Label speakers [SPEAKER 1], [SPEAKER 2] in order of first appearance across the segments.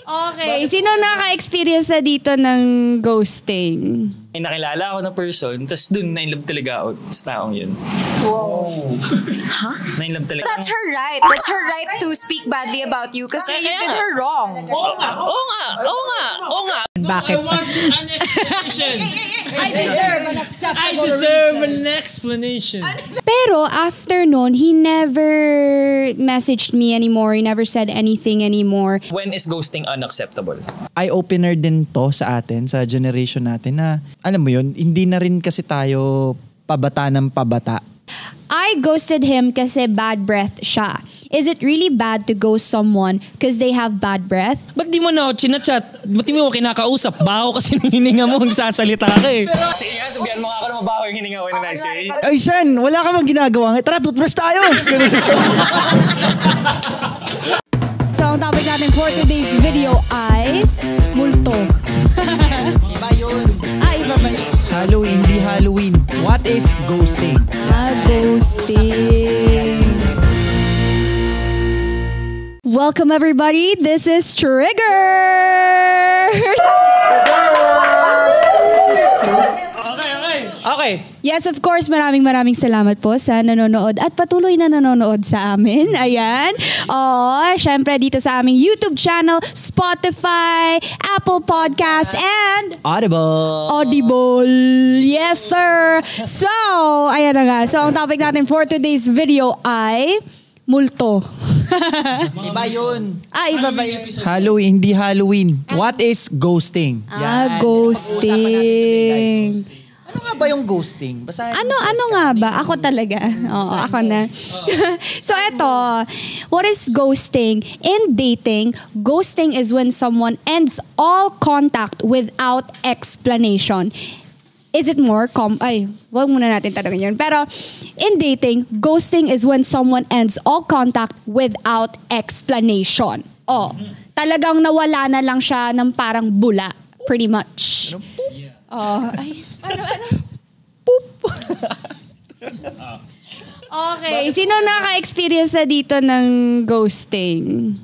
[SPEAKER 1] Okay, sino naka-experience na dito ng ghosting?
[SPEAKER 2] May nakilala ako na person, tapos dun na-inlove talaga ako sa taong yun.
[SPEAKER 3] Wow.
[SPEAKER 4] Huh?
[SPEAKER 2] Na-inlove talaga.
[SPEAKER 4] That's her right. That's her right to speak badly about you kasi you did her wrong.
[SPEAKER 2] Oo nga.
[SPEAKER 3] Bakit? I want an explanation.
[SPEAKER 1] I
[SPEAKER 3] deserve an explanation.
[SPEAKER 1] Pero after nun, he never messaged me anymore. He never said anything anymore.
[SPEAKER 2] When is ghosting unacceptable?
[SPEAKER 5] Eye-opener din to sa atin, sa generation natin na, alam mo yun, hindi na rin kasi tayo pabata ng pabata.
[SPEAKER 1] I ghosted him kasi bad breath siya. Is it really bad to ghost someone because they have bad breath?
[SPEAKER 6] Ba't di mo na ako chinachat? Ba't di mo ako kinakausap? Baho kasi nang hininga mo, nagsasalita ka eh.
[SPEAKER 2] Sige nga, sabihan mo nga ako na mabaho yung hininga ko na say.
[SPEAKER 5] Ay, Shan, wala ka bang ginagawa? Tara, toothbrush tayo!
[SPEAKER 1] So, ang topic natin for today's video ay multo.
[SPEAKER 5] Iba yun.
[SPEAKER 1] Iba ba yun?
[SPEAKER 5] Halloween, di Halloween. What is ghosting?
[SPEAKER 1] Ghosting. Welcome everybody, this is Trigger!
[SPEAKER 5] Okay.
[SPEAKER 1] Yes, of course, maraming salamat po sa nanonood at patuloy na nanonood sa amin. Ayan. Syempre dito sa aming YouTube channel, Spotify, Apple Podcasts, and Audible. Yes, sir. So, ayan na nga. So, ang topic natin for today's video ay multo.
[SPEAKER 5] Iba yun.
[SPEAKER 1] Iba ba yun?
[SPEAKER 5] Halloween, di Halloween. What is ghosting?
[SPEAKER 1] Ghosting.
[SPEAKER 5] Ano nga ba yung ghosting?
[SPEAKER 1] Ano nga ba? Ako talaga. Oo, ako na. So eto, what is ghosting? In dating, ghosting is when someone ends all contact without explanation. Is it more wag muna natin tanongin yun. Pero in dating, ghosting is when someone ends all contact without explanation. Talagang nawala na lang siya ng parang bula. Pretty much. Ano?
[SPEAKER 5] Poop!
[SPEAKER 1] Okay, sino naka-experience na dito ng ghosting?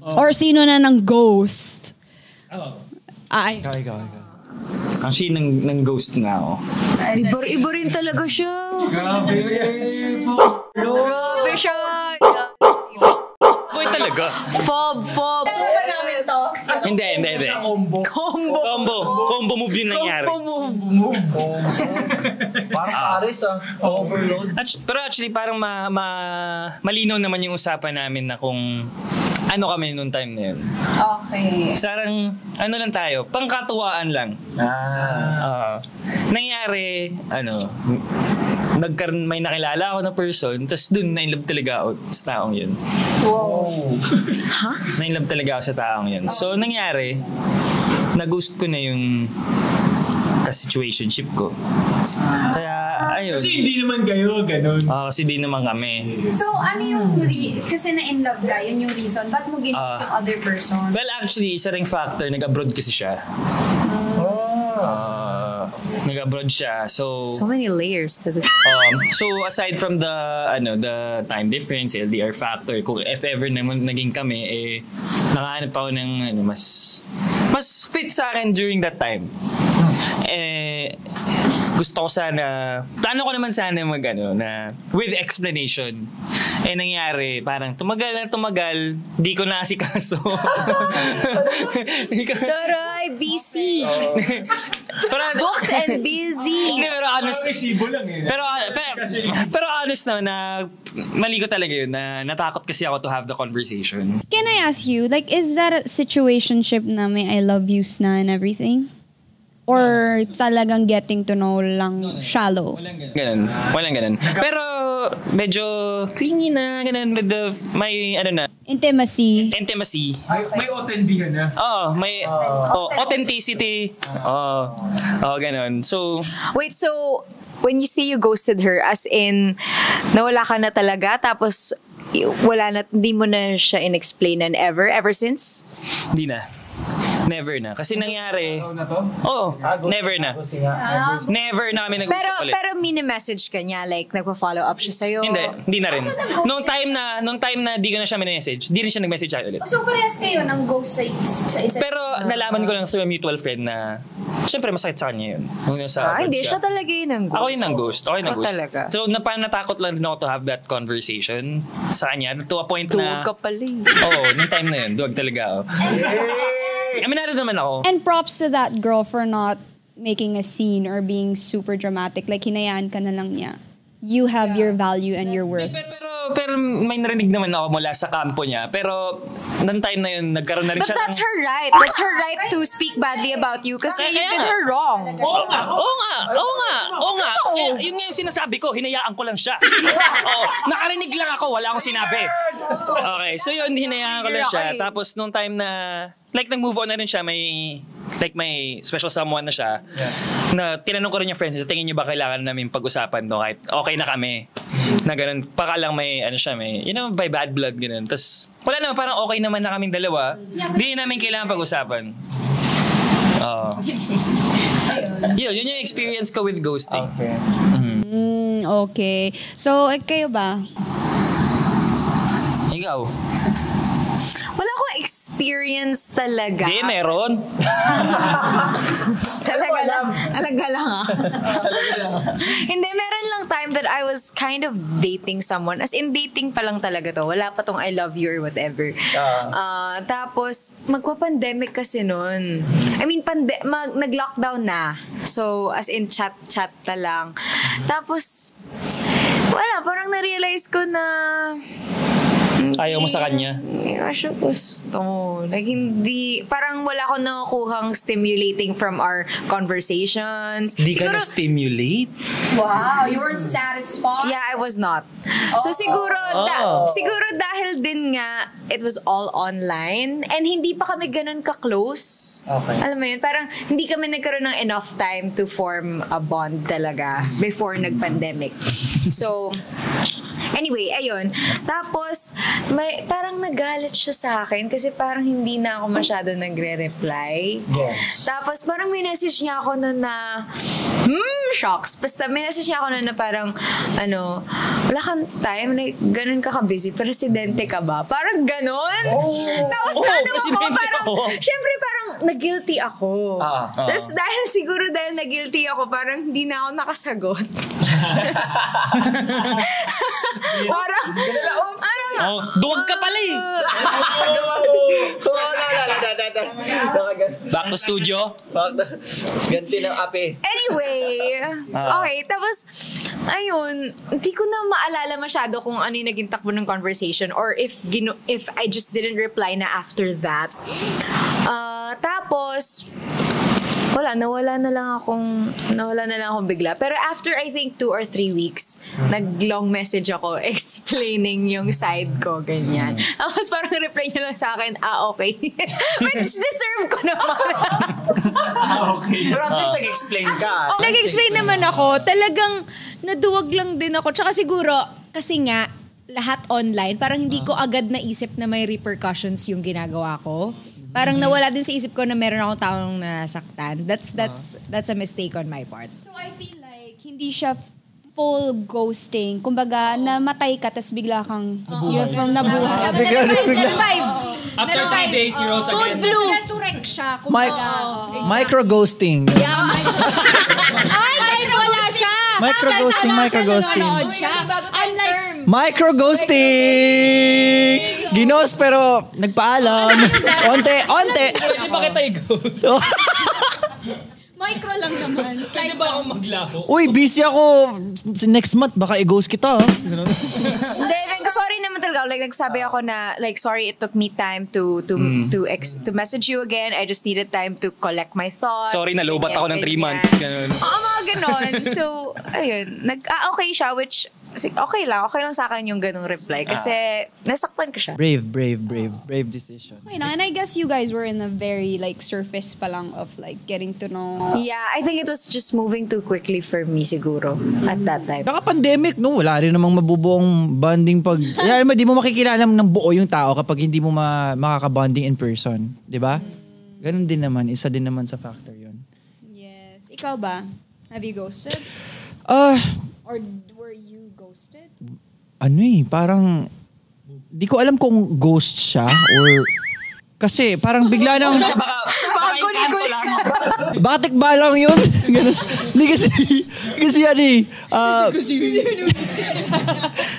[SPEAKER 1] Or sino na ng ghost?
[SPEAKER 5] Ikaw.
[SPEAKER 2] Actually, nang ghost na ako.
[SPEAKER 4] Iba rin talaga siya. Grabe siya.
[SPEAKER 2] Boy talaga.
[SPEAKER 4] Fob.
[SPEAKER 1] Ano ba namin to?
[SPEAKER 2] Hindi. Combo move yung nangyari.
[SPEAKER 5] Parang Paris overload.
[SPEAKER 2] Pero actually, parang malinaw naman yung usapan namin na kung ano kami noong time na yun.
[SPEAKER 1] Okay.
[SPEAKER 2] Sarang, ano lang tayo, pangkatuwaan lang. Nangyari, may nakilala ako na person, tapos dun na-inlove talaga ako sa taong yun.
[SPEAKER 1] Wow.
[SPEAKER 4] Huh?
[SPEAKER 2] Na-inlove talaga ako sa taong yun. So, nangyari, na-ghost ko na yung ka-situationship ko. Kaya, ayun.
[SPEAKER 3] Kasi hindi naman kayo, ganun.
[SPEAKER 2] Kasi di naman kami.
[SPEAKER 1] So, ano yung kasi na-in-love ka, yun yung reason. Ba't mo ginit yung other person?
[SPEAKER 2] Well, actually, isa ring factor, nag-abroad kasi siya. Nag-abroad siya. So
[SPEAKER 4] many layers to this.
[SPEAKER 2] So aside from the time difference, LDR factor, kung if ever naman naging kami, nakahanap ako ng mas fit sa akin during that time. Gusto ko sana, plano ko naman sana na with explanation. Nangyari, parang tumagal, di ko naasikaso.
[SPEAKER 4] Taray, busy. Booked and busy.
[SPEAKER 2] Pero honest. Pero honest na mali ko talaga yun, na natakot kasi ako to have the conversation.
[SPEAKER 1] Can I ask you, like, is that a situationship na may I love yous na and everything? Or talagang getting to know lang shallow?
[SPEAKER 2] Walang ganun. Pero medyo clingy na, ganun, with may
[SPEAKER 1] Intimacy.
[SPEAKER 3] May authentihan na.
[SPEAKER 2] May authenticity. Ganun. So,
[SPEAKER 4] wait, so when you say you ghosted her, as in, nawala ka na talaga, tapos hindi mo na siya in-explainan ever since?
[SPEAKER 2] Hindi na. Never na. Kasi nangyari... Oo, never na. Never na kami nag-usap ulit.
[SPEAKER 4] Pero mini-message ka niya, like nagpa-follow up siya sa'yo.
[SPEAKER 2] Hindi na rin. Nung time na di ko na siya message, di rin siya nag-message sa akin ulit.
[SPEAKER 1] So parehas kayo ng ghost sa isa.
[SPEAKER 2] Pero nalaman ko lang through a mutual friend na syempre masakit sa kanya yun.
[SPEAKER 4] Hindi siya talaga yun ang ghost.
[SPEAKER 2] Ako yun ang ghost.
[SPEAKER 4] Talaga.
[SPEAKER 2] So parang natakot lang din ako to have that conversation sa kanya to a point na...
[SPEAKER 4] Duwag ka pala eh.
[SPEAKER 2] Oo, nung time na yun, duwag talaga ako. Aminado naman ako.
[SPEAKER 1] And props to that girl for not making a scene or being super dramatic. Like, hinayaan ka na lang niya. You have your value and your worth.
[SPEAKER 2] Pero may narinig naman ako mula sa kampo niya. Pero, nung time na yun, nagkaroon na rin
[SPEAKER 4] But
[SPEAKER 2] siya
[SPEAKER 4] that's her right. That's her right to speak badly about you kasi you did her wrong.
[SPEAKER 2] Oo nga. Yun nga yung sinasabi ko. Hinayaan ko lang siya. Oo. Nakarinig lang ako. Wala akong sinabi. Okay. So yun, hinayaan ko lang siya. Tapos nung time na, like nag-move on na rin siya, may special someone na siya. Na tinanong ko rin yung friends, tingin niyo ba kailangan namin pag-usapan no? Kahit okay na kami. Na ganun. Baka lang may, by bad blood, ganun. Tapos, wala naman, parang okay naman na kaming dalawa. Hindi namin kailangan pag-usapan. Oo. Yun yung experience ko with ghosting.
[SPEAKER 3] Okay.
[SPEAKER 1] Okay. So, kayo ba?
[SPEAKER 2] Ikaw?
[SPEAKER 4] Wala akong experience talaga.
[SPEAKER 2] Hindi, meron.
[SPEAKER 4] Talaga lang ah. Hindi, meron lang time that I was kind of dating someone. As in, dating pa lang talaga to. Wala pa tong I love you or whatever. Tapos, magpa-pandemic kasi nun. I mean, nag-lockdown na. So, as in, chat na lang. Tapos, wala, parang na-realize ko na
[SPEAKER 2] Ayaw mo sa kanya?
[SPEAKER 4] Hindi ko siya gusto. Like, hindi, parang wala ko nakukuhang stimulating from our conversations.
[SPEAKER 2] Hindi ka na-stimulate?
[SPEAKER 1] Wow, you weren't satisfied?
[SPEAKER 4] Yeah, I was not. So siguro dahil din nga it was all online and hindi pa kami ganun ka-close.
[SPEAKER 3] Okay.
[SPEAKER 4] Alam mo yun, parang hindi kami nagkaroon ng enough time to form a bond talaga before nag-pandemic. So, anyway, ayun. Tapos, parang nagalit siya sa akin kasi parang hindi na ako masyado nagre-reply.
[SPEAKER 3] Yes.
[SPEAKER 4] Tapos, parang may message niya ako nun na, shocks. Basta may message niya ako nun na parang, wala kang time, like, ganun ka busy, presidente ka ba? Parang ganun. Tapos, syempre parang nag-guilty ako. Tapos, dahil nag-guilty ako, parang hindi na ako nakasagot.
[SPEAKER 2] Duwag ka pala eh. Back to studio.
[SPEAKER 5] Ganti ng ape.
[SPEAKER 4] Anyway, okay, tapos, ayun, hindi ko na maalala masyado kung ano yung naging takbo ng conversation or if I just didn't reply na after that. Tapos, nawala na lang akong bigla. Pero after I think 2 or 3 weeks, nag-long message ako explaining yung side ko, ganyan. Tapos parang reply niya lang sa akin, okay. Which deserve ko naman.
[SPEAKER 3] Okay.
[SPEAKER 5] Pero at least nag-explain ka.
[SPEAKER 7] Nag-explain naman ako. Talagang naduwag lang din ako. Tsaka siguro, kasi nga, lahat online, parang hindi ko agad naisip na may repercussions yung ginagawa ko. Parang nawala din sa isip ko na meron akong taong nasaktan. That's a mistake on my part.
[SPEAKER 1] So I feel like hindi siya full ghosting. Kumbaga, namatay ka, tas bigla kang you're from nabuhay.
[SPEAKER 6] After 3 days, you rose again.
[SPEAKER 1] Resurrect siya. Kumbaga,
[SPEAKER 5] Micro-ghosting.
[SPEAKER 1] Yeah, ay, kahit wala siya.
[SPEAKER 5] Micro-ghosting.
[SPEAKER 1] Nanonood siya. Unlike,
[SPEAKER 5] Micro-ghosting! Ginos pero nagpaalam. Onte.
[SPEAKER 6] Pwede ba kita i-ghost?
[SPEAKER 1] micro lang naman.
[SPEAKER 6] Pwede ba akong maglaho?
[SPEAKER 5] Uy, busy ako. Next month, baka i-ghost kita.
[SPEAKER 4] Sorry naman talaga. Like, nagsabi ako na, like, sorry, it took me time to message you again. I just needed time to collect my thoughts.
[SPEAKER 2] Sorry, nalobat ako ng 3 months. Ganun.
[SPEAKER 4] Mga ganon. So, ayun. Okay siya, which, okay lang sa akin yung ganong reply. Kasi, nasaktan ko siya.
[SPEAKER 5] Brave decision.
[SPEAKER 1] okay na. And I guess you guys were in a very, like, surface pa lang of, like, getting to know.
[SPEAKER 4] Yeah, I think it was just moving too quickly for me siguro at that time.
[SPEAKER 5] Saka pandemic, no? Wala rin namang mabubuong bonding pag... Di mo makikilala ng buo yung tao kapag hindi mo makaka-bonding in person. Di ba? Ganun din naman. Isa din naman sa factor yun.
[SPEAKER 1] Yes. Ikaw ba? Have you ghosted? Or were you ghosted?
[SPEAKER 5] Parang, di ko alam kung ghost siya or, kasi parang bigla nang,
[SPEAKER 2] Siya baka ikanto lang.
[SPEAKER 5] baka tikba lang yun. Ganun. Hindi kasi yan eh.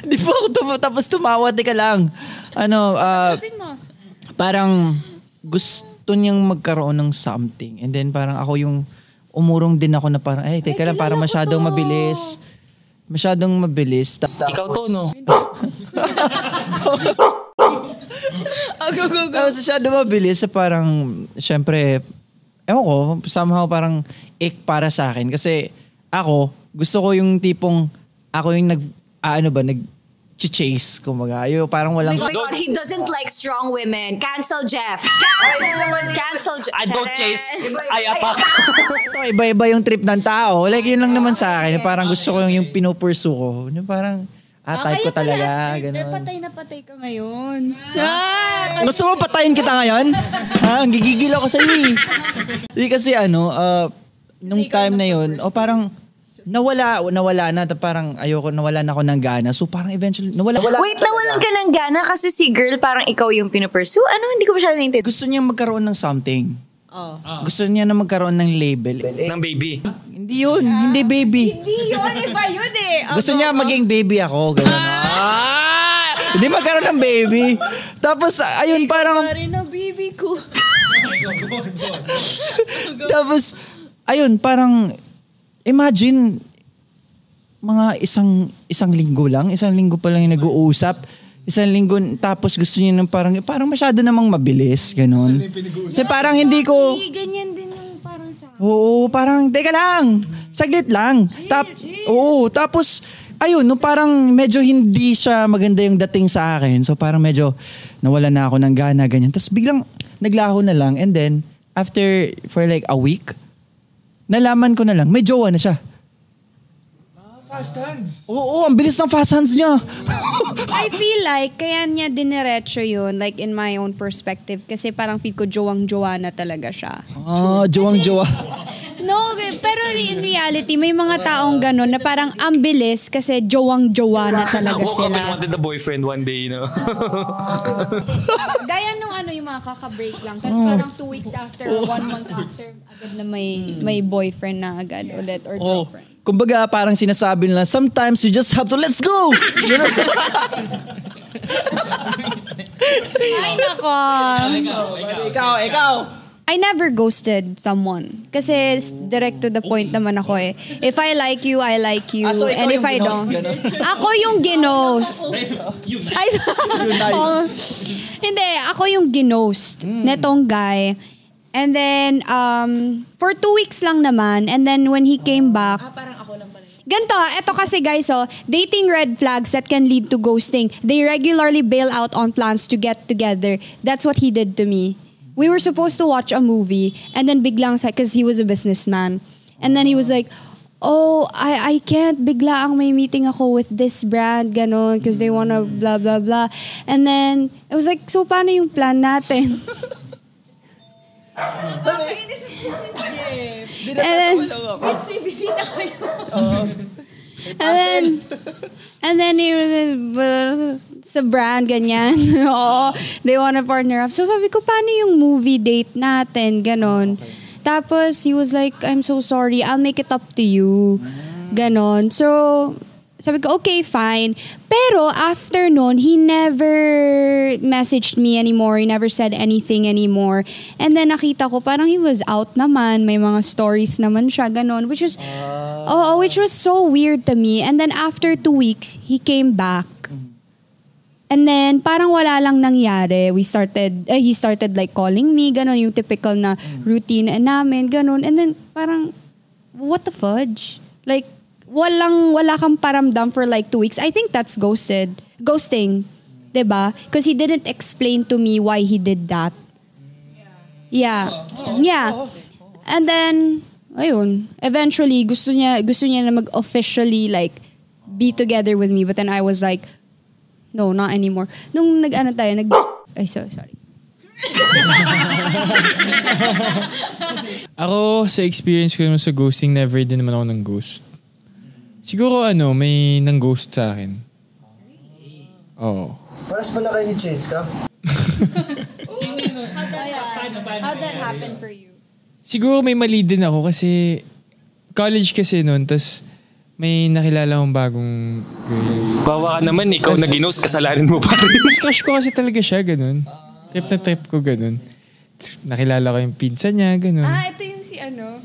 [SPEAKER 5] Di po ako tapos tumawa, tika lang.
[SPEAKER 1] Kasi mo.
[SPEAKER 5] Parang gusto niyang magkaroon ng something. And then parang ako yung umurong din ako na parang, teka lang, parang masyadong mabilis. Masyadong mabilis.
[SPEAKER 2] Ikaw to, no?
[SPEAKER 7] Go.
[SPEAKER 5] Tapos masyadong mabilis sa parang, syempre, ewan ko, somehow parang para sa akin. Kasi ako, gusto ko yung tipong, ako yung nag-chase, kumbaga. Parang walang...
[SPEAKER 4] Oh my God, he doesn't like strong women. Cancel Jeff. Cancel Jeff.
[SPEAKER 2] I don't chase. I apak.
[SPEAKER 5] Ito, iba-iba yung trip ng tao. Like, yun lang naman sa akin. Parang gusto ko yung pinupursue ko. Yung parang, type ko talaga. Ganun.
[SPEAKER 1] Patay na patay ka ngayon.
[SPEAKER 5] Gusto mo patayin kita ngayon? Ang gigigil ako sa'yo eh. Hindi kasi nung time na yun, parang nawala na. Parang nawala na ako ng gana. So parang eventually, nawala.
[SPEAKER 4] Wait, nawalan ka ng gana kasi si girl parang ikaw yung pinupursue? Hindi ko masyado naintindihan.
[SPEAKER 5] Gusto niya magkaroon ng something. Gusto niya na magkaroon ng label.
[SPEAKER 2] Ng baby.
[SPEAKER 5] Hindi yun. Hindi baby.
[SPEAKER 7] Hindi yun, iba yun eh.
[SPEAKER 5] Gusto niya maging baby ako. Ganun. Hindi magkaroon ng baby. Tapos, ayun, parang...
[SPEAKER 1] Sorry na baby ko.
[SPEAKER 5] Tapos, ayun, parang... Imagine, mga isang linggo lang. Isang linggo pa lang yung nag-uusap. Isang linggo, tapos gusto niya ng parang masyado namang mabilis. Ganun. Kasi parang hindi ko...
[SPEAKER 7] Ganyan din yung parang sa...
[SPEAKER 5] Oo, parang, teka lang. Saglit lang. Tapos, ayun, no, parang medyo hindi siya maganda yung dating sa akin. So parang medyo nawala na ako ng gana, ganyan. Tapos biglang naglaho na lang. And then, for like a week, nalaman ko na lang, may jowa na siya.
[SPEAKER 3] Fast hands.
[SPEAKER 5] Oo, ang bilis ng fast hands niya.
[SPEAKER 1] I feel like, kaya niya diniretso yun, like in my own perspective, kasi parang feel ko jowang-jowa na talaga siya.
[SPEAKER 5] Jowang-jowa.
[SPEAKER 1] No, pero in reality, may mga taong gano'n na parang ang bilis kasi jowang-jowa na talaga
[SPEAKER 2] Woke up and
[SPEAKER 1] sila.
[SPEAKER 2] wanted the boyfriend one day,
[SPEAKER 1] Gaya nung yung mga kaka-break lang. Tapos parang 2 weeks after or 1 month after, agad na may boyfriend na agad ulit or girlfriend.
[SPEAKER 5] Kumbaga, parang sinasabi nila, sometimes you just have to, let's go!
[SPEAKER 1] Ay, nako.
[SPEAKER 5] Ikaw.
[SPEAKER 1] I never ghosted someone. Kasi direct to the point naman ako eh. If I like you, I like you.
[SPEAKER 5] So ikaw
[SPEAKER 1] and if
[SPEAKER 5] yung
[SPEAKER 1] I
[SPEAKER 5] ginost,
[SPEAKER 1] don't,
[SPEAKER 5] ganun?
[SPEAKER 1] ako yung ginost. Ay, hindi, ako yung ginost netong guy. And then, for 2 weeks lang naman. And then when he came back,
[SPEAKER 7] Parang ako lang pala.
[SPEAKER 1] ganito, eto kasi guys, dating red flags that can lead to ghosting. They regularly bail out on plans to get together. That's what he did to me. We were supposed to watch a movie, and then biglang, because he was a businessman, and then he was like, I can't, bigla ang may meeting ako with this brand, ganon, because they wanna blah, blah, blah. And then, I was like, so paano yung plan natin? And then he was sa brand, ganyan. Oo, they wanna partner up. So sabi ko, paano yung movie date natin? Ganon. Tapos he was like, I'm so sorry, I'll make it up to you. Ganon. So, sabi ko, okay, fine. Pero after nun, he never messaged me anymore. He never said anything anymore. And then nakita ko, parang he was out naman. May mga stories naman siya, ganon. Which was so weird to me. And then after 2 weeks, he came back. And then, parang wala lang nangyari. He started like calling me, ganon, yung typical na routine namin, ganon. And then, parang, what the fudge? Like, wala kang paramdam for like 2 weeks. I think that's ghosting. Diba? Because he didn't explain to me why he did that. Yeah. Yeah. And then, ayun, eventually, gusto niya na mag-officially like, be together with me. But then I was like, no, not anymore. Nung sorry.
[SPEAKER 3] Ako, sa experience ko naman sa ghosting, never din naman ako ng ghost. Siguro may nang-ghost sa akin. Oo.
[SPEAKER 5] Paras pala kayo ni Cheska.
[SPEAKER 1] How that happened for you?
[SPEAKER 3] Siguro may mali din ako kasi college kasi noon, tas may nakilala akong bagong girl.
[SPEAKER 2] Bawa ka naman, ikaw na ginost, kasalanan mo pa rin.
[SPEAKER 3] Mas crush ko kasi talaga siya, ganun. Trip na trip ko, ganun. Tas nakilala ko yung pinsan niya, ganun.
[SPEAKER 7] Ito yung si ano.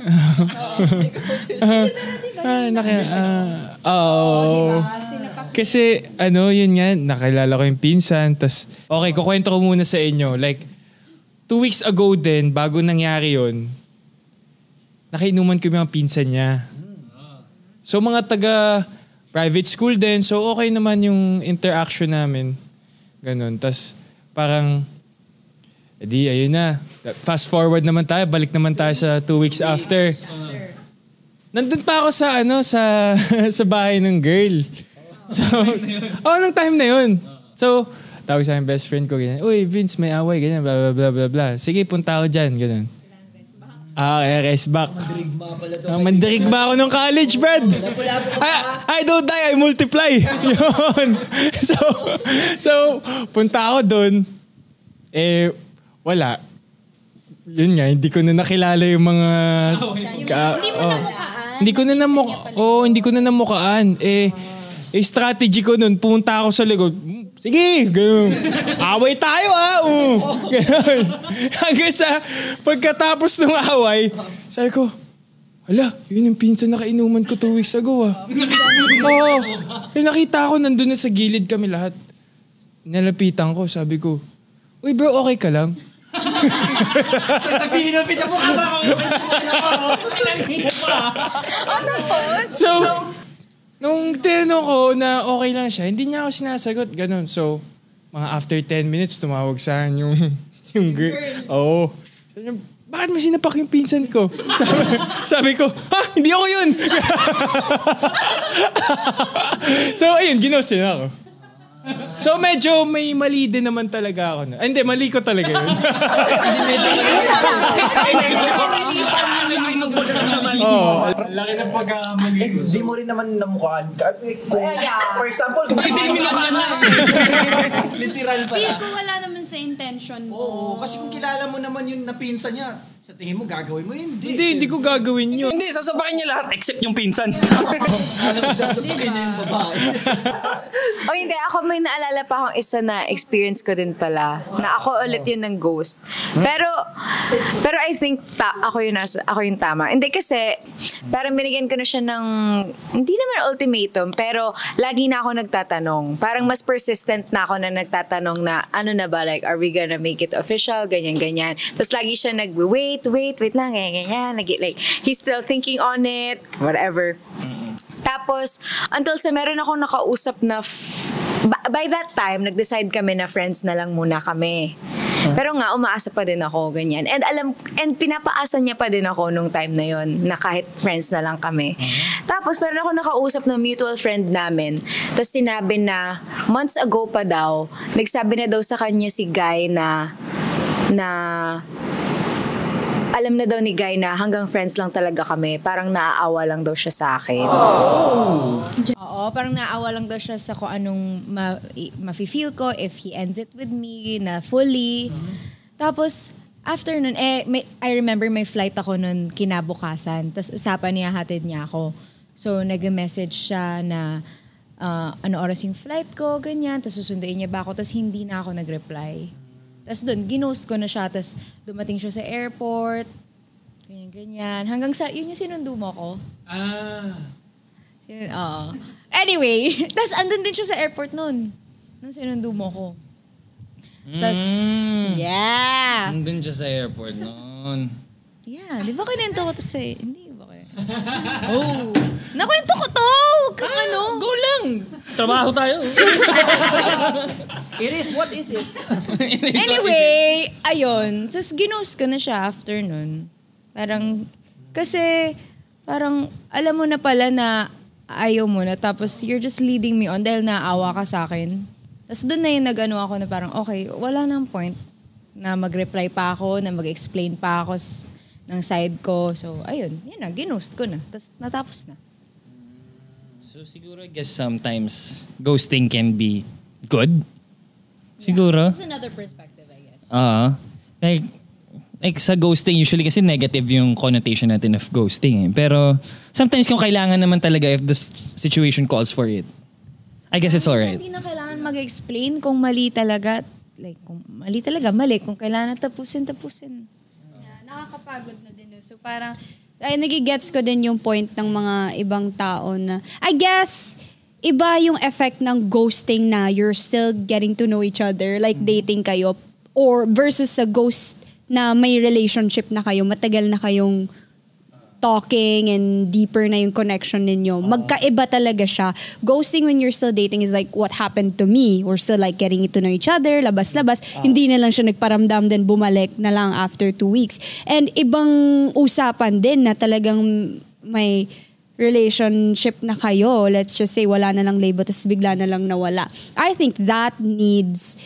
[SPEAKER 3] Kasi yun nga, nakilala ko yung pinsan, tas okay, kukwento ko muna sa inyo. Like, 2 weeks ago din, bago nangyari yun, nakainuman ko yung mga pinsan niya. So mga taga-private school din, so okay naman yung interaction namin. Ganun. Tas parang, ayun na. Fast forward naman tayo, balik naman tayo sa 2 weeks after. Nandun pa ako sa sa bahay ng girl. So, nung time na yun. So, tawag sa akin best friend ko, ganyan, uy, Vince, may away, ganyan, blah, blah, blah, blah, blah. Sige, punta ako dyan, ganyan. Rest back. Mandirigma ako nung college, Brad. I don't die, I multiply. Yun. So, punta ako dun. Wala. Yun nga, hindi ko na nakilala yung mga... Hindi ko na namukaan. Hindi ko na namukaan. Strategy ko nun, pumunta ako sa likod. Sige, ganun. Away tayo ganun. Hanggang sa pagkatapos ng away, sabi ko, hala, yun yung pinsan na kainuman ko 2 weeks ago nakita ko nandun na sa gilid kami lahat. Nalapitan ko, sabi ko, uy bro, okay ka lang?
[SPEAKER 5] Sasabihin ng pizza mo ka ba?
[SPEAKER 4] Tapos?
[SPEAKER 3] So, nung tinanong ko na okay lang siya, hindi niya ako sinasagot. Ganun. So, mga after 10 minutes, tumawag sa akin yung girl. Oo. Sabi niya, bakit mo sinapak yung pinsan ko? Sabi ko, hindi ako yun! So, ayun, ginost yun ako. So, medyo may mali din naman talaga ako. Hindi, mali ko talaga yun.
[SPEAKER 2] Laki ng pagkakamali.
[SPEAKER 5] Hindi mo rin naman namukhaan. For example, kung literal pala.
[SPEAKER 1] Feel ko wala naman sa intention mo.
[SPEAKER 5] Oo, kasi kung kilala mo naman yung napinsa niya, sa tingin mo gagawin mo yun?
[SPEAKER 3] Hindi ko gagawin yun.
[SPEAKER 2] Hindi, sasabakin niya lahat except yung pinsan.
[SPEAKER 5] Sasabakin niya yung babae.
[SPEAKER 4] Hindi. Ako may naalala pa akong isa na experience ko din pala. Na ako ulit yun ng ghost. Pero I think ako yung tama. Hindi kasi, parang binigyan ko na siya ng, hindi naman ultimatum, pero lagi na ako nagtatanong. Parang mas persistent na ako na nagtatanong na, ano na ba, like, are we gonna make it official? Ganyan. Tapos lagi siya wait lang, ganyan. Like, he's still thinking on it, whatever. Tapos, until sa meron akong nakausap na, by that time, nag-decide kami na friends na lang muna kami. Pero nga, umaasa pa din ako, ganyan. And pinapaasa niya pa din ako nung time na yon na kahit friends na lang kami. Tapos, meron ako nakausap ng mutual friend namin. Tapos sinabi na, months ago pa daw, nagsabi na daw sa kanya si Guy na alam na daw ni Guy na hanggang friends lang talaga kami. Parang naaawa lang daw siya sa akin.
[SPEAKER 7] Oo, parang naaawa lang daw siya sa kung anong mafe-feel ko if he ends it with me na fully. Tapos, after nun, I remember may flight ako nun kinabukasan. Tapos usapan niya, hatid niya ako. So, nag-message siya na ano oras yung flight ko, ganyan. Tapos susunduin niya ba ako. Tapos hindi na ako nag-reply. Tapos doon, ginost ko na siya. Tapos dumating siya sa airport. Ganyan. Hanggang sa, yun yung sinundo mo ko. Anyway, tapos andun din siya sa airport noon. Nung sinundo mo ko. Tapos, yeah.
[SPEAKER 6] Nandun siya sa airport noon.
[SPEAKER 7] Yeah, di ba kinento ko to sa... Hindi ba kayo? Nakwento ko to!
[SPEAKER 6] Go lang! Trabaho tayo.
[SPEAKER 5] It is, what is it?
[SPEAKER 7] Anyway, ayun. Tapos ginost ko na siya after nun. Parang, kasi, parang, alam mo na pala na ayaw mo na. Tapos, you're just leading me on dahil naawa ka sa akin. Tapos doon na yung nag-ano ako na parang, okay, wala nang point. na mag-reply pa ako, na mag-explain pa ako ng side ko. So, ayun, yun na, ginost ko na. Tapos natapos na.
[SPEAKER 6] So siguro I guess sometimes ghosting can be good. Siguro.
[SPEAKER 7] This is another perspective, I guess.
[SPEAKER 6] Like sa ghosting, usually kasi negative yung connotation natin of ghosting. Pero sometimes kung kailangan naman talaga if the situation calls for it, I guess it's alright.
[SPEAKER 7] Hindi na kailangan mag-explain kung mali talaga. Like, kung mali talaga, mali. Kung kailangan tapusin.
[SPEAKER 1] Yeah, nakakapagod na din. So parang, ay nagigets ko din yung point ng mga ibang tao na, I guess, iba yung effect ng ghosting na you're still getting to know each other, like dating kayo, or versus sa ghost na may relationship na kayo, matagal na kayong talking and deeper na yung connection ninyo. Magkaiba talaga siya. Ghosting when you're still dating is like what happened to me. We're still like getting to know each other, labas-labas. Hindi na lang siya nagparamdam then bumalik na lang after 2 weeks. And ibang usapan din na talagang may relationship na kayo. Let's just say wala na lang label tapos bigla na lang nawala. I think that needs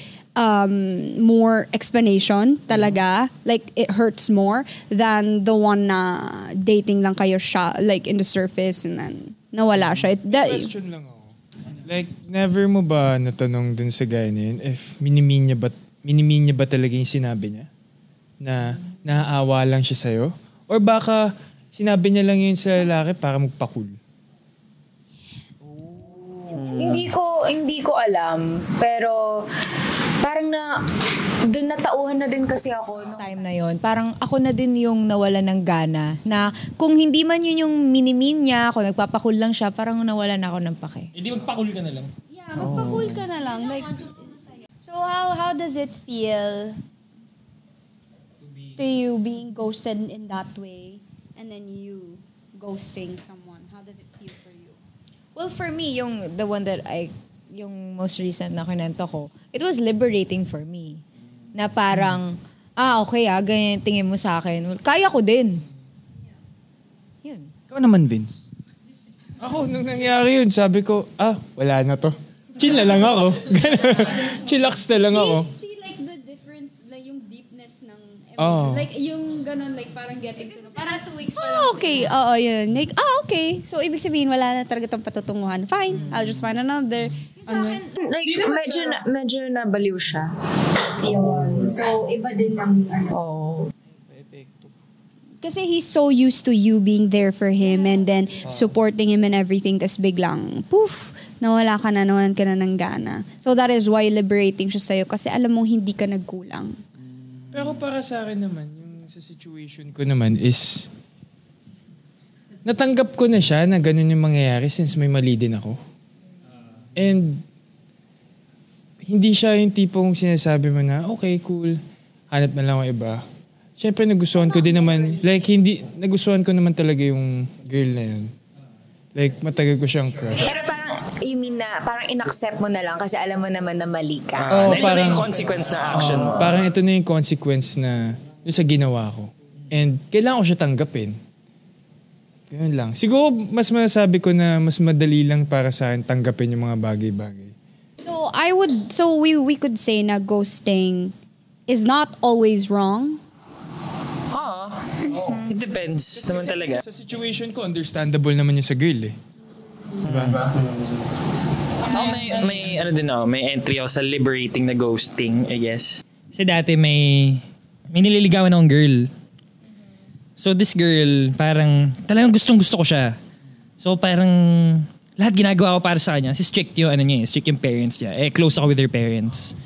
[SPEAKER 1] more explanation talaga. Like, it hurts more than the one na dating lang kayo siya, like, in the surface and then nawala siya.
[SPEAKER 3] Question lang ako. Like, never mo ba natanong dun sa guy na yun if minimin niya ba talaga yung sinabi niya? Na naaawa lang siya sa'yo? Or baka sinabi niya lang yun sa lalaki para magpa-cool?
[SPEAKER 4] Hindi ko alam, pero parang doon natauhan na din kasi ako nung
[SPEAKER 7] Time na yon, parang ako na din yung nawala ng gana na kung hindi man yun yung minimin niya, kung nagpapakul lang siya, parang nawala na ako ng pake.
[SPEAKER 6] Hindi magpa-cool ka na lang.
[SPEAKER 1] Yeah, magpa-cool ka na lang. Like, so how does it feel to you being ghosted in that way and then you ghosting someone? How does it feel for you?
[SPEAKER 7] Well, for me, the one that yung most recent na kinento ko, it was liberating for me. Na parang, okay ganyan tingin mo sa akin. Well, kaya ko din. Yun.
[SPEAKER 5] Ikaw naman, Vince.
[SPEAKER 3] Ako, nung nangyari yun, sabi ko, wala na to. Chill na lang ako. Chillax na lang ako.
[SPEAKER 1] See, like the difference, like yung deepness ng
[SPEAKER 3] Oh.
[SPEAKER 1] like yung ganun, like parang getting to know. Parang 2 weeks pa lang.
[SPEAKER 7] Okay.
[SPEAKER 1] Oo, yun. Like, okay. So, ibig sabihin, wala na talaga itong patutunguhan. Fine. I'll just find another.
[SPEAKER 4] like medyo nabaliw siya.
[SPEAKER 1] Yun. So, iba din ng Kasi he's so used to you being there for him and then supporting him and everything. Tapos biglang, poof, nawalan ka na ng gana. So, that is why liberating siya sa'yo. Kasi alam mong hindi ka nagkulang.
[SPEAKER 3] Pero para sa akin naman, yung sa situation ko naman is, natanggap ko na siya na ganun yung mangyayari since may mali din ako. And, hindi siya yung tipong sinasabi mo na, okay, cool, hanap na lang ako iba. Siyempre, nagustuhan ko din naman, nagustuhan ko naman talaga yung girl na yun. Like, matagal ko siyang crush.
[SPEAKER 4] Pero parang, you mean na parang in-accept mo na lang kasi alam mo naman na mali ka.
[SPEAKER 2] Ito na yung consequence na action mo.
[SPEAKER 3] Parang ito na yung consequence na yung sa ginawa ko. And kailangan ko siya tanggapin. Ganun lang. Siguro mas masasabi ko na mas madali lang para sa akin tanggapin yung mga bagay-bagay.
[SPEAKER 1] So we could say na ghosting is not always wrong.
[SPEAKER 2] It depends naman talaga.
[SPEAKER 3] Sa situation ko, understandable naman yung sa girl eh. Diba?
[SPEAKER 2] May entry ako sa liberating na ghosting, I guess.
[SPEAKER 6] Kasi dati may nililigawan akong girl. So this girl, parang talagang gustong-gusto ko siya. So parang lahat ginagawa ko para sa kanya. Kasi strict yung parents niya. Close ako with her parents.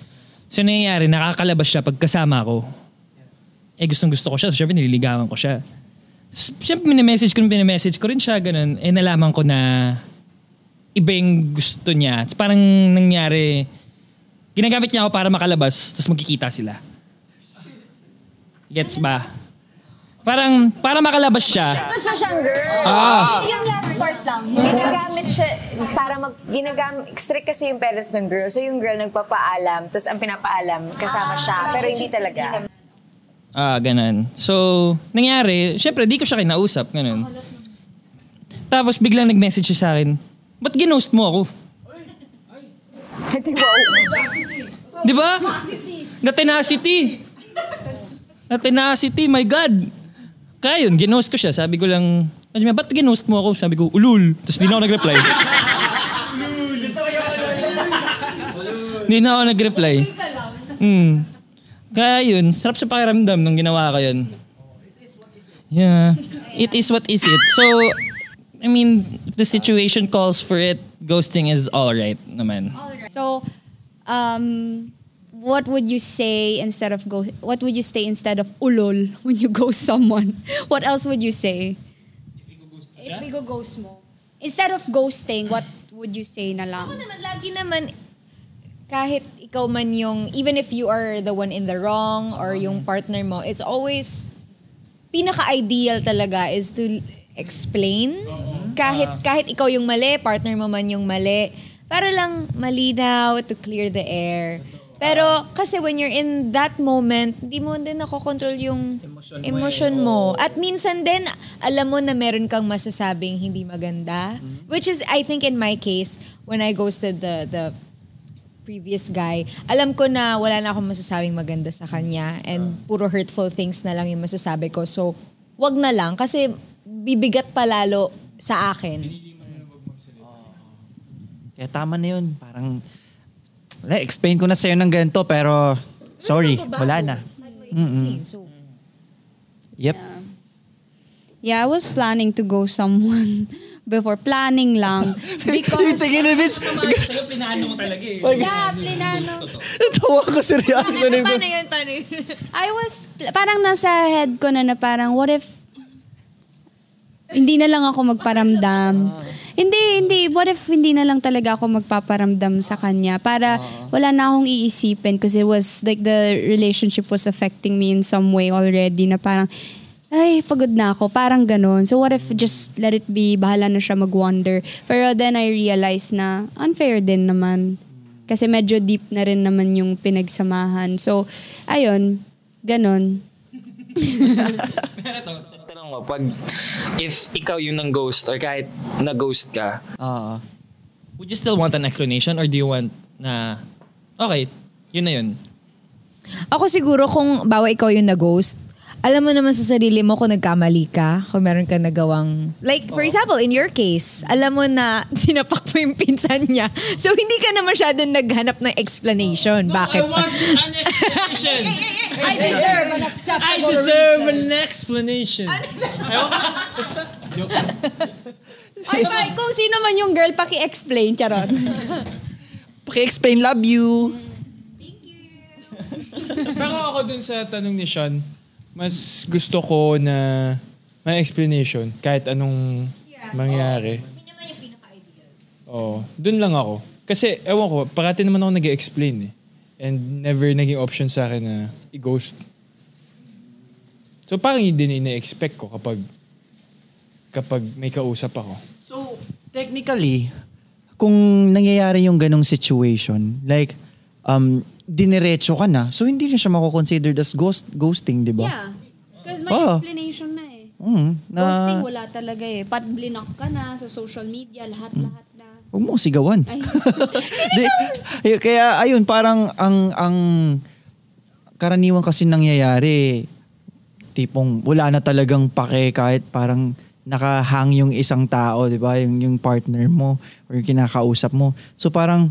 [SPEAKER 6] So nangyayari, nakakalabas siya pag kasama ko. Gustong-gusto ko siya. So syempre nililigawan ko siya. Siyempre minimessage ko rin siya, ganun. Nalaman ko na iba yung gusto niya. Parang nangyari, ginagamit niya ako para makalabas, tapos magkikita sila. Gets ba? Parang, para makalabas siya.
[SPEAKER 4] Gusto siyang girl. Yung last part lang. Ginagamit siya para strict kasi yung parents ng girl. So yung girl nagpapaalam, tapos ang pinapaalam, kasama siya. Pero hindi talaga.
[SPEAKER 6] Ganun. So, nangyari, syempre, di ko siya kinausap, ganun. Tapos biglang nag-message siya sa akin, ba't ginost mo ako? Di ba? Na tenacity. Na tenacity, my God. Kaya yun, ginost ko siya. Sabi ko lang, ba't ginost mo ako? Sabi ko, ulul. Tapos di na ako nag-reply. Hindi na ako nag-reply. Kaya yun, sarap sa pakiramdam nung ginawa ko yun. Yeah. It is what is it. So, I mean, if the situation calls for it, ghosting is alright naman.
[SPEAKER 1] So, what would you say instead of what would you say instead of ulol when you ghost someone? What else would you say? If we go ghost mo. Instead of ghosting, what would you say na lang?
[SPEAKER 7] Ako naman, lagi naman, kahit ikaw man yung, even if you are the one in the wrong or yung partner mo, it's always, pinaka-ideal talaga is to explain. Kahit ikaw yung mali, partner mo man yung mali, para lang malinaw to clear the air. Pero kasi when you're in that moment, di mo din nakokontrol yung emotion mo. At minsan din, alam mo na meron kang masasabing hindi maganda. Which is, I think in my case, when I ghosted the previous guy, alam ko na wala na akong masasabing maganda sa kanya and puro hurtful things na lang yung masasabi ko. So, wag na lang kasi bibigat palalo sa akin.
[SPEAKER 5] Kaya tama na yun. Parang, explain ko na sa'yo ng ganito pero sorry, wala na.
[SPEAKER 7] Explain. So,
[SPEAKER 5] Yep.
[SPEAKER 1] Yeah, I was planning to go someone before. Planning lang. Because...
[SPEAKER 5] Tingin na, Vince.
[SPEAKER 6] Sa'yo, plinano ko talaga eh.
[SPEAKER 1] Yeah, plinano.
[SPEAKER 5] Tawa ko sa reaction ko.
[SPEAKER 7] paano yun?
[SPEAKER 1] I was, parang nasa head ko na parang, what if, hindi na lang ako magparamdam. Hindi. What if hindi na lang talaga ako magpaparamdam sa kanya? Para wala na akong iisipin because it was like the relationship was affecting me in some way already na parang, ay, pagod na ako. Parang ganun. So what if just let it be, bahala na siya mag-wander. Pero then I realized na unfair din naman. Kasi medyo deep na rin naman yung pinagsamahan. So, ayun, ganun.
[SPEAKER 2] Tanong mo, if ikaw yung nang-ghost or kahit na-ghost ka,
[SPEAKER 6] Would you still want an explanation or do you want na, okay, yun na yun?
[SPEAKER 7] Ako siguro kung bawa ikaw yung nag-ghost, alam mo naman sa sarili mo kung nagkamali ka, kung meron ka nagawang... Like, for example, in your case, alam mo na sinapak mo yung pinsan niya. So, hindi ka na masyadong naghanap ng explanation. Bakit?
[SPEAKER 3] I want an explanation.
[SPEAKER 1] I deserve an acceptable
[SPEAKER 3] I deserve an explanation.
[SPEAKER 1] Ay, kung sino man yung girl, paki-explain, charot.
[SPEAKER 5] Paki-explain, love you.
[SPEAKER 3] Pero ako dun sa tanong ni Sean, mas gusto ko na may explanation kahit anong mangyari.
[SPEAKER 7] Yun naman yung pinaka-ideal.
[SPEAKER 3] Oo. Dun lang ako. Kasi, ewan ko, parati naman ako nag-explain eh. And never naging option sa akin na i-ghost. So parang hindi na ina-expect ko kapag may kausap ako.
[SPEAKER 5] So, technically, kung nangyayari yung ganong situation, like, diniretso ka na, so hindi na siya mako-considered as ghosting, di ba?
[SPEAKER 1] Yeah. Because may explanation na eh. Ghosting wala talaga eh. Pat-block ka na sa social media, lahat-lahat na.
[SPEAKER 5] Huwag mo sigawan. Kaya ayun, parang ang karaniwan kasi nangyayari, tipong wala na talagang pake kahit parang nakahang yung isang tao, di ba? Yung partner mo or yung kinakausap mo. So parang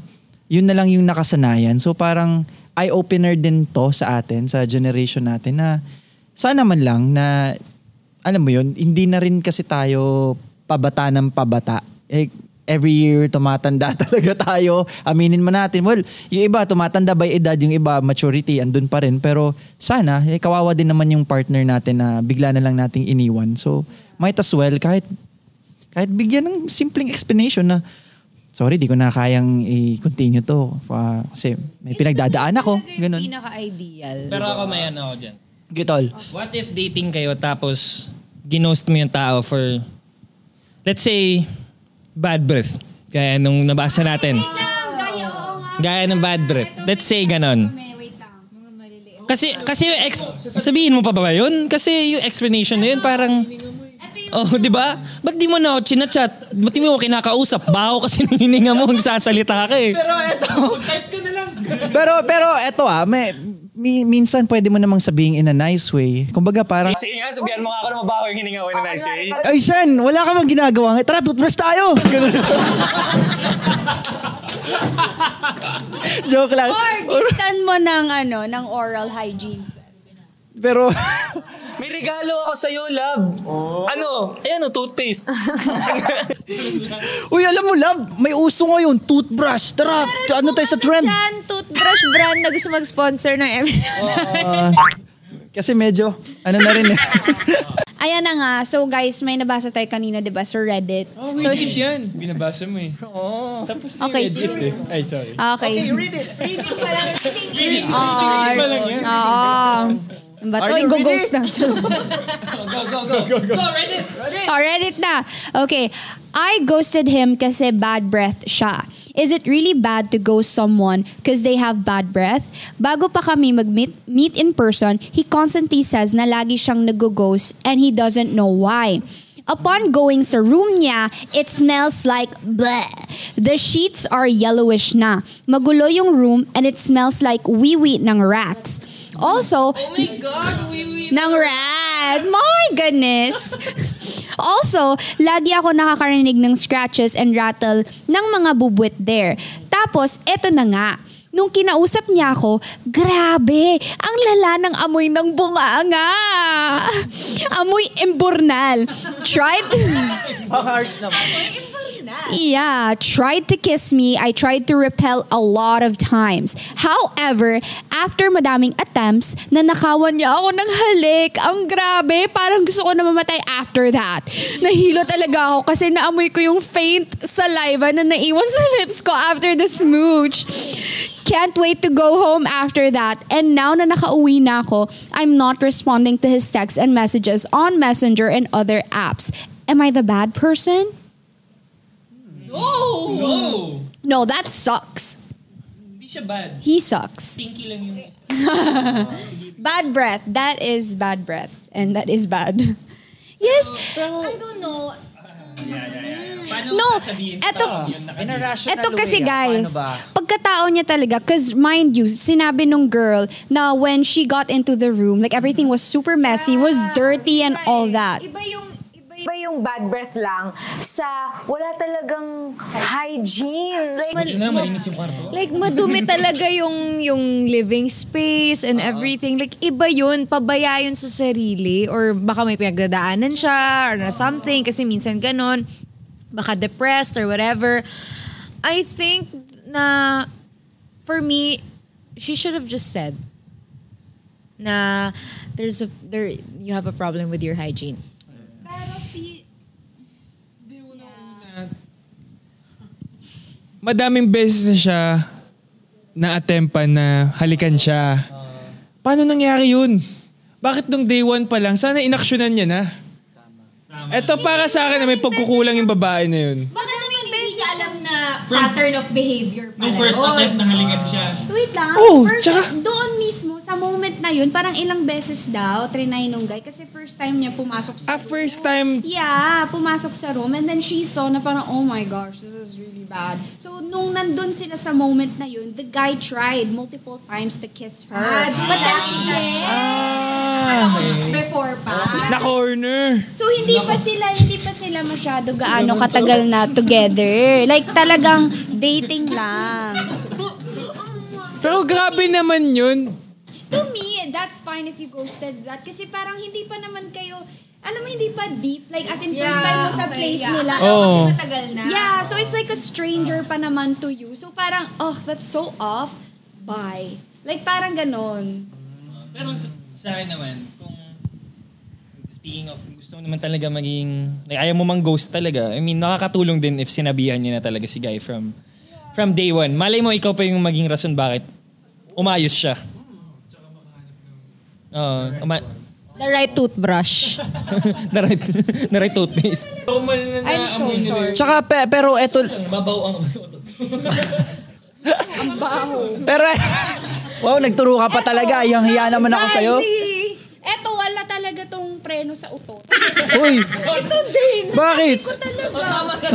[SPEAKER 5] yun na lang yung nakasanayan. So parang eye-opener din to sa atin, sa generation natin na sana man lang na, alam mo yun, hindi na rin kasi tayo pabata ng pabata. Every year tumatanda talaga tayo. Aminin mo natin. Well, yung iba tumatanda by edad, yung iba maturity, andun pa rin. Pero sana, kawawa din naman yung partner natin na bigla na lang nating iniwan. So, might as well, kahit bigyan ng simpleng explanation na, sorry, di ko na kayang i-continue to. Kasi may pinagdadaan ako. Ganun.
[SPEAKER 7] Yung pinaka-ideal.
[SPEAKER 6] Pero ako may ano ako dyan.
[SPEAKER 5] Gitol.
[SPEAKER 6] What if dating kayo tapos ginost mo yung tao for, let's say, bad breath. Gaya nung nabasa natin. Gaya ng bad breath. Let's say ganon. Kasi yung sabihin mo pa ba yun? Kasi yung explanation na yun parang, oh, di ba? Ba't di mo na ako chinachat? Ba't di mo ako kinakausap? Baho kasi hininga mo, nagsasalita ka eh.
[SPEAKER 5] Pero eto. Pero eto minsan pwede mo namang sabihin in a nice way. Kumbaga parang,
[SPEAKER 2] Sige nga, sabihan mo nga ako na mabaho yung hininga ko in a nice way.
[SPEAKER 5] ay Shen, wala ka bang ginagawa? Tara, toothbrush tayo! Ganun. Joke lang.
[SPEAKER 1] Or giftan mo ng oral hygiene.
[SPEAKER 5] Pero,
[SPEAKER 2] May regalo ako sa'yo, love. Ano? Ayan toothpaste.
[SPEAKER 5] uy, alam mo, love, may uso ngayon, toothbrush. Tara, ano tayo sa trend?
[SPEAKER 7] Yan, toothbrush brand na gusto mag-sponsor ng episode.
[SPEAKER 5] Kasi medyo, na rin eh.
[SPEAKER 1] Ayan na nga. So guys, may nabasa tayo kanina, diba? Sa Reddit.
[SPEAKER 3] Oh,
[SPEAKER 1] So,
[SPEAKER 3] wait, yan. Binabasa mo eh. Oo. Tapos na
[SPEAKER 1] Okay,
[SPEAKER 3] yung edit eh. Ay, sorry.
[SPEAKER 1] Okay.
[SPEAKER 5] read it.
[SPEAKER 7] Reading pa lang, reading.
[SPEAKER 3] Pa lang yan.
[SPEAKER 1] Ba to?
[SPEAKER 5] Are you
[SPEAKER 1] Go-ghost na.
[SPEAKER 2] Go, Reddit.
[SPEAKER 1] Reddit na. Okay. I ghosted him kasi bad breath siya. Is it really bad to ghost someone because they have bad breath? Bago pa kami meet in person, he constantly says na lagi siyang nag-ghost and he doesn't know why. Upon going sa room niya, it smells like bleh. The sheets are yellowish na. Magulo yung room and it smells like wee-wee ng rats. Also,
[SPEAKER 2] Oh my God,
[SPEAKER 1] ng rats. My goodness. Also, lagi ako nakakarinig ng scratches and rattle ng mga bubwit there. Tapos, eto na nga. Nung kinausap niya ako, grabe, ang lala ng amoy ng bunganga. Amoy emburnal.
[SPEAKER 5] Harsh naman.
[SPEAKER 1] Yeah, tried to kiss me. I tried to repel a lot of times. However, after madaming attempts, nanakawan niya ako ng halik. Ang grabe, parang gusto ko na mamatay after that. Nahilo talaga ako kasi naamoy ko yung faint saliva na naiwan sa lips ko after the smooch. Can't wait to go home after that. And now na nakauwi na ako, I'm not responding to his texts and messages on Messenger and other apps. Am I the bad person?
[SPEAKER 2] No.
[SPEAKER 1] No, that sucks.
[SPEAKER 2] Hindi siya bad.
[SPEAKER 1] He sucks.
[SPEAKER 2] Pinky lang yung...
[SPEAKER 1] Bad breath. That is bad breath. And that is bad. Yes.
[SPEAKER 7] I don't know.
[SPEAKER 2] Paano
[SPEAKER 1] No,
[SPEAKER 2] sasabihin sa
[SPEAKER 1] eto-
[SPEAKER 2] tao yun
[SPEAKER 5] In a rational
[SPEAKER 1] Ito kasi
[SPEAKER 5] way,
[SPEAKER 1] guys,
[SPEAKER 5] paano ba?
[SPEAKER 1] pagkatao niya talaga, cause mind you, sinabi nung girl na when she got into the room, like everything was super messy, was dirty and all that.
[SPEAKER 4] Iba yung bad breath lang sa wala talagang hygiene.
[SPEAKER 7] Like madumi talaga yung living space and everything. Like iba yun, pabaya yun sa sarili or baka may pinagdadaanan siya or na something kasi minsan ganon. Baka depressed or whatever. I think na for me, she should have just said na you have a problem with your hygiene.
[SPEAKER 3] Madaming beses na siya na-attempan na halikan siya. Paano nangyari yun? Bakit nung day one pa lang? Sana inaksyonan niya na. Ito para sa akin na may pagkukulang yung babae na yun.
[SPEAKER 1] Baka naman hindi niya alam na pattern of behavior pala.
[SPEAKER 2] Nung first attempt na halikan siya.
[SPEAKER 1] Wait lang.
[SPEAKER 3] Oh,
[SPEAKER 1] first,
[SPEAKER 3] tsaka-
[SPEAKER 1] doon mismo, sa moment na yun, parang ilang beses daw, trinay nung guy. Kasi first time niya pumasok sa room.
[SPEAKER 3] First time,
[SPEAKER 1] Yeah, pumasok sa room. And then she saw na parang, oh my gosh, this is really bad. So, nung nandun sila sa moment na yun, the guy tried multiple times to kiss her. But then she before pa.
[SPEAKER 3] na corner.
[SPEAKER 1] So hindi pa sila masyado gaano katagal na together. Like talagang dating lang.
[SPEAKER 3] Pero grabe naman yun.
[SPEAKER 1] To me, that's fine if you ghosted that kasi parang hindi pa naman kayo, alam mo, hindi pa deep. Like as in first time mo sa place nila.
[SPEAKER 3] Kasi
[SPEAKER 7] matagal na.
[SPEAKER 1] Yeah, so it's like a stranger pa naman to you. So parang, oh, that's so off. Bye. Like parang ganon.
[SPEAKER 6] Pero sa akin naman, kung speaking of, gusto mo naman talaga maging, like, ayaw mo mang ghost talaga. I mean, nakakatulong din if sinabihan niya na talaga si guy from day one. Malay mo, ikaw pa yung maging rason bakit umayos siya.
[SPEAKER 7] The right toothbrush.
[SPEAKER 6] the right toothpaste.
[SPEAKER 1] I'm so sorry.
[SPEAKER 5] Tsaka, pero eto,
[SPEAKER 6] Mabaw ang
[SPEAKER 1] Ang baho.
[SPEAKER 5] pero, wow, nagturo ka pa talaga. Hiya naman ako sa'yo.
[SPEAKER 1] Eto, wala talaga tong preno sa utot.
[SPEAKER 5] Uy,
[SPEAKER 1] Ito din.
[SPEAKER 5] bakit?
[SPEAKER 1] Ko talaga.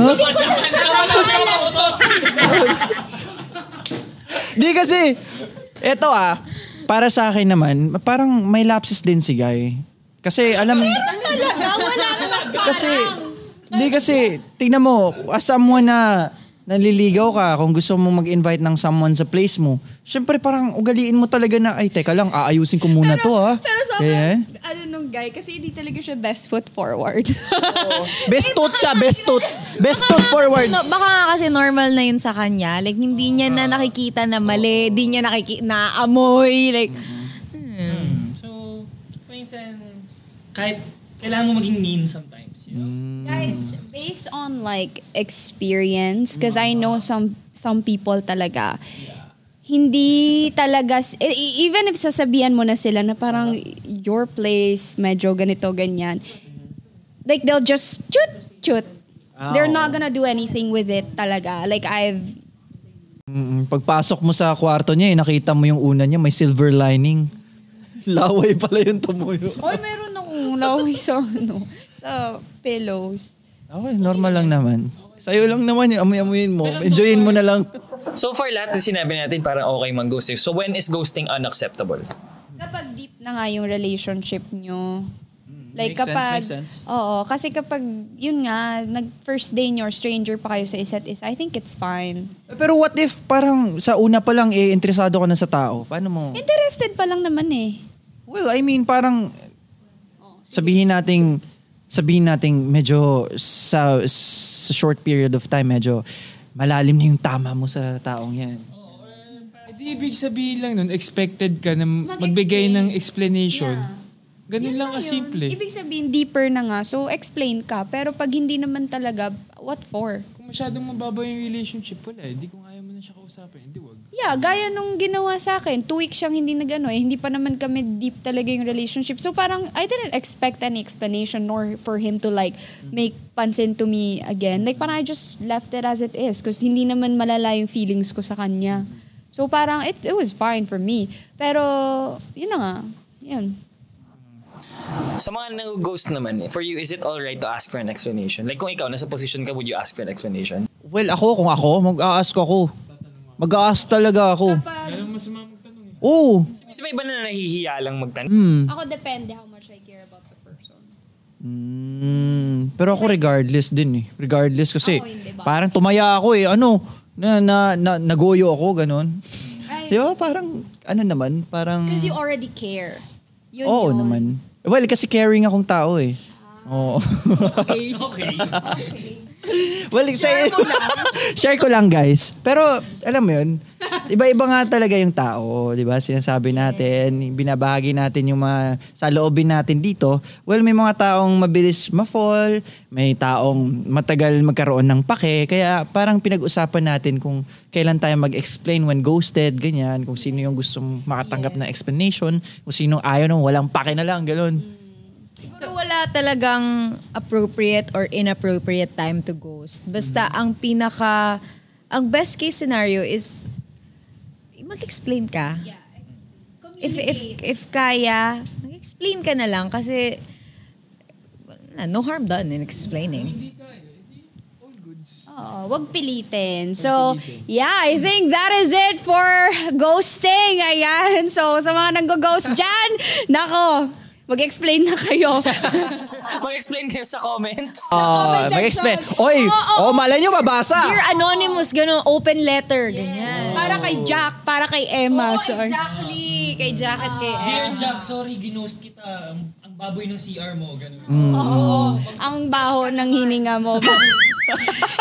[SPEAKER 5] Di kasi, eto para sa akin naman, parang may lapses din si Guy. Kasi alam...
[SPEAKER 7] Talaga, wala naman parang.
[SPEAKER 5] Kasi, tingnan mo, as someone na nanliligaw ka, kung gusto mo mag-invite ng someone sa place mo, syempre parang ugaliin mo talaga na, ay, teka lang, aayusin ko muna to ha.
[SPEAKER 1] Pero sobrang, nung guy, kasi hindi talaga siya best foot forward.
[SPEAKER 5] Best tooth siya, best tooth. Best tooth forward.
[SPEAKER 7] Baka nga kasi normal na yun sa kanya. Like, hindi niya na nakikita na mali, hindi niya naamoy. Like,
[SPEAKER 6] So, minsan, kahit kailangan mo maging mean sometimes, you know?
[SPEAKER 1] Guys, based on like experience, because I know some people talaga, hindi talaga, even if sasabihan mo na sila na parang your place, medyo ganito, ganyan, like they'll just shoot. They're not gonna do anything with it talaga. Like
[SPEAKER 5] Pagpasok mo sa kwarto niya, nakita mo yung una niya, may silver lining. Laway pala yung tumuyo.
[SPEAKER 1] Oy, meron akong laway sa sa pillows.
[SPEAKER 5] Okay, normal lang naman. Sa'yo lang naman yung amoy-amoyin mo. Enjoyin mo na lang.
[SPEAKER 2] So far, lahat na sinabi natin parang okay mag-ghosting. So when is ghosting unacceptable?
[SPEAKER 1] Kapag deep na nga yung relationship nyo. Like
[SPEAKER 5] Makes sense.
[SPEAKER 1] Oo, kasi kapag, yun nga, nag-first day nyo or stranger pa kayo sa isa't isa, I think it's fine.
[SPEAKER 5] Pero what if parang sa una pa lang interesado ka na sa tao? Paano mo?
[SPEAKER 1] Interested pa lang naman eh.
[SPEAKER 5] Well, I mean, parang sabihin nating medyo sa short period of time, medyo malalim na yung tama mo sa taong yan.
[SPEAKER 3] Di ibig sabihin lang nun, expected ka na magbigay ng explanation.
[SPEAKER 1] Yeah.
[SPEAKER 3] Ganun
[SPEAKER 1] Yun
[SPEAKER 3] lang
[SPEAKER 1] na
[SPEAKER 3] kasimple.
[SPEAKER 1] yun. Ibig sabihin, deeper na nga. So, explain ka. Pero pag hindi naman talaga, what for?
[SPEAKER 3] Kung masyadong mababa yung relationship, wala eh. Di kung ayaw mo na siya kausapin, hindi wag.
[SPEAKER 1] Yeah, gaya nung ginawa sa akin. 2 weeks siyang hindi hindi pa naman kami deep talaga yung relationship. So parang, I didn't expect any explanation nor for him to like, make pansin to me again. Like parang I just left it as it is. Because hindi naman malala yung feelings ko sa kanya. So parang, it was fine for me. Pero, yun na nga. Yun.
[SPEAKER 2] Sa mga nag-ghost naman, for you, is it alright to ask for an explanation? Like kung ikaw, nasa position ka, would you ask for an explanation?
[SPEAKER 5] Well, kung ako, mag-a-ask ako. Mag-a-ask talaga ako.
[SPEAKER 3] Anong masama magtanong eh?
[SPEAKER 5] Oo.
[SPEAKER 2] Kasi may iba na nahihiya lang magtanong.
[SPEAKER 1] Ako depende how much I care about the person.
[SPEAKER 5] Pero ako regardless din eh. Regardless kasi
[SPEAKER 1] Ako hindi ba?
[SPEAKER 5] parang tumaya ako eh. Nagoyo ako, ganun. Di ba? Parang, naman, parang...
[SPEAKER 1] Because you already care. Yun
[SPEAKER 5] Oo
[SPEAKER 1] yun.
[SPEAKER 5] naman. Well, kasi caring akong tao eh. Oo.
[SPEAKER 2] Okay.
[SPEAKER 5] Well, share ko lang guys. Pero alam mo yun, iba-iba nga talaga yung tao, 'di ba? Sinasabi natin, binabahagi natin yung mga saloobin natin dito. Well, may mga taong mabilis ma-fall, may taong matagal magkaroon ng pake, kaya parang pinag-usapan natin kung kailan tayo mag-explain when ghosted, ganyan, kung sino yung gustong makatanggap na explanation, kung sino ayaw nung walang pake na lang, gano'n.
[SPEAKER 7] Siguro wala talagang appropriate or inappropriate time to ghost. Basta ang best case scenario is mag-explain ka.
[SPEAKER 1] Yeah.
[SPEAKER 7] If kaya, mag-explain ka na lang kasi no harm done in explaining.
[SPEAKER 1] Oo, wag pilitin. So, yeah, I think that is it for ghosting. Ayan. So, sa mga nang-ghost dyan, nako, mag-explain na kayo.
[SPEAKER 2] Mag-explain kayo sa comments.
[SPEAKER 1] comment
[SPEAKER 5] Mag-explain.
[SPEAKER 1] section.
[SPEAKER 5] Oy, malay nyo, mabasa.
[SPEAKER 7] Dear Anonymous, gano'n, open letter, ganyan.
[SPEAKER 1] Para kay Jack, para kay Emma.
[SPEAKER 7] Oh, exactly. Kay Jack at kay
[SPEAKER 6] Dear
[SPEAKER 7] Emma.
[SPEAKER 6] Jack, sorry, ginost kita. Ang baboy ng CR mo, gano'n.
[SPEAKER 1] Ang baho ng hininga mo.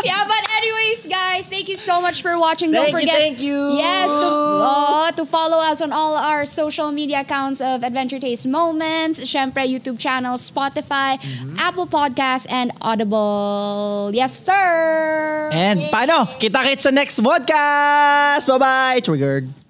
[SPEAKER 1] Yeah, but anyways, guys, thank you so much for watching. Don't forget,
[SPEAKER 5] Thank you.
[SPEAKER 1] Yes, to follow us on all our social media accounts of Adventure Taste Moments, syempre YouTube channel, Spotify, Apple Podcasts, and Audible. Yes, sir!
[SPEAKER 5] And paano? Kita-kits sa next podcast. Bye-bye. Triggered.